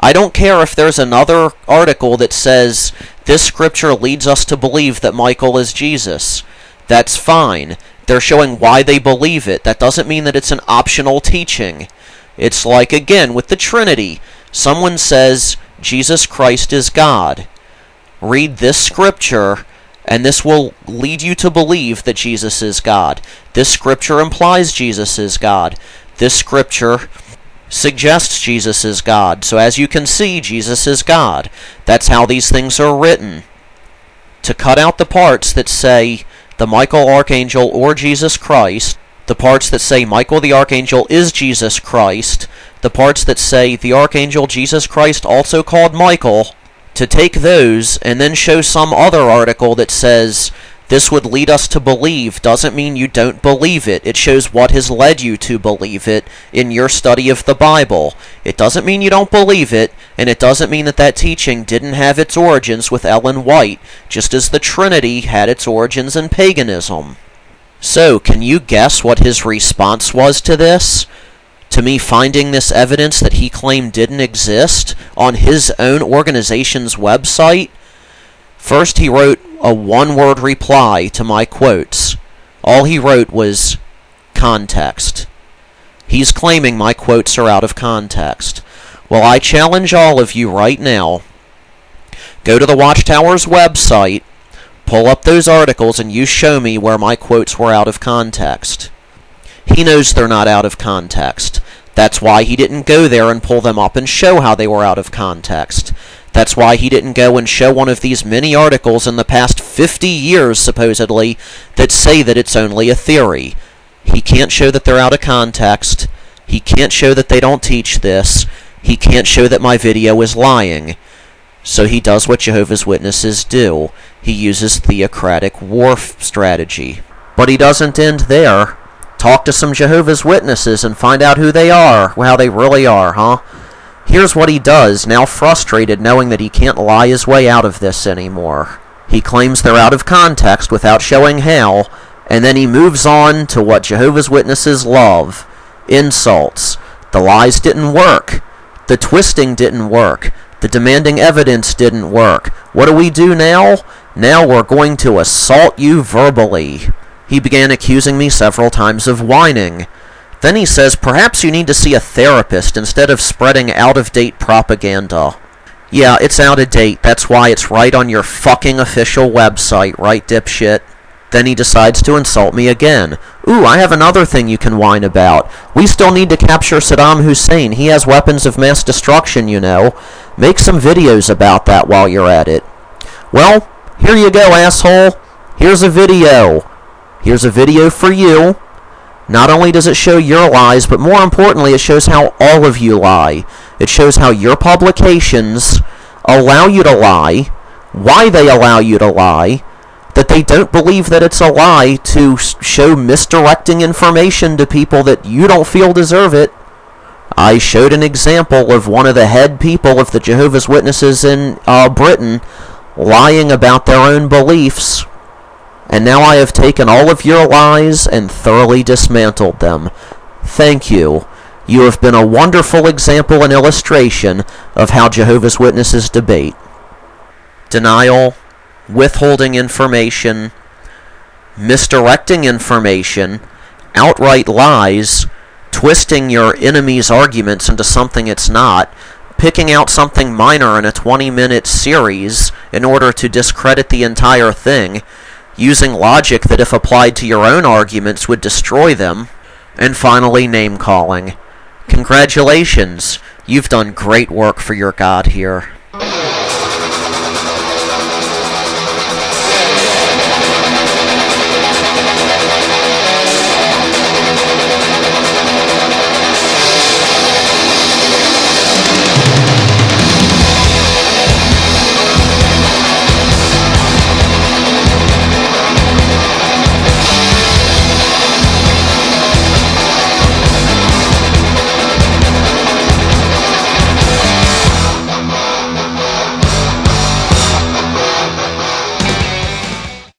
I don't care if there's another article that says, this scripture leads us to believe that Michael is Jesus. That's fine. They're showing why they believe it. That doesn't mean that it's an optional teaching. It's like, again, with the Trinity. Someone says, Jesus Christ is God. Read this scripture, and this will lead you to believe that Jesus is God. This scripture implies Jesus is God. This scripture suggests Jesus is God. So as you can see, Jesus is God. That's how these things are written. To cut out the parts that say the Michael Archangel or Jesus Christ, the parts that say Michael the Archangel is Jesus Christ, the parts that say the Archangel Jesus Christ also called Michael, to take those and then show some other article that says this would lead us to believe doesn't mean you don't believe it. It shows what has led you to believe it in your study of the Bible. It doesn't mean you don't believe it, and it doesn't mean that that teaching didn't have its origins with Ellen White, just as the Trinity had its origins in paganism. So, can you guess what his response was to this? To me finding this evidence that he claimed didn't exist on his own organization's website? First, he wrote a one-word reply to my quotes. All he wrote was context. He's claiming my quotes are out of context. Well, I challenge all of you right now, go to the Watchtower's website, pull up those articles, and you show me where my quotes were out of context. He knows they're not out of context. That's why he didn't go there and pull them up and show how they were out of context. That's why he didn't go and show one of these many articles in the past 50 years, supposedly, that say that it's only a theory. He can't show that they're out of context. He can't show that they don't teach this. He can't show that my video is lying. So he does what Jehovah's Witnesses do. He uses Theocratic War Strategy. But he doesn't end there. Talk to some Jehovah's Witnesses and find out who they are, how they really are, huh? Here's what he does, now frustrated knowing that he can't lie his way out of this anymore. He claims they're out of context without showing how, and then he moves on to what Jehovah's Witnesses love. Insults. The lies didn't work. The twisting didn't work. The demanding evidence didn't work. What do we do now? Now we're going to assault you verbally. He began accusing me several times of whining. Then he says, perhaps you need to see a therapist instead of spreading out-of-date propaganda. Yeah, it's out of date. That's why it's right on your fucking official website, right, dipshit? Then he decides to insult me again. Ooh, I have another thing you can whine about. We still need to capture Saddam Hussein. He has weapons of mass destruction, you know. Make some videos about that while you're at it. Well, here you go, asshole. Here's a video. Here's a video for you. Not only does it show your lies, but more importantly, it shows how all of you lie. It shows how your publications allow you to lie, why they allow you to lie, that they don't believe that it's a lie to show misdirecting information to people that you don't feel deserve it. I showed an example of one of the head people of the Jehovah's Witnesses in Britain lying about their own beliefs. And now I have taken all of your lies and thoroughly dismantled them. Thank you. You have been a wonderful example and illustration of how Jehovah's Witnesses debate. Denial, withholding information, misdirecting information, outright lies, twisting your enemy's arguments into something it's not, picking out something minor in a 20-minute series in order to discredit the entire thing, using logic that if applied to your own arguments would destroy them, and finally name-calling. Congratulations, you've done great work for your God here.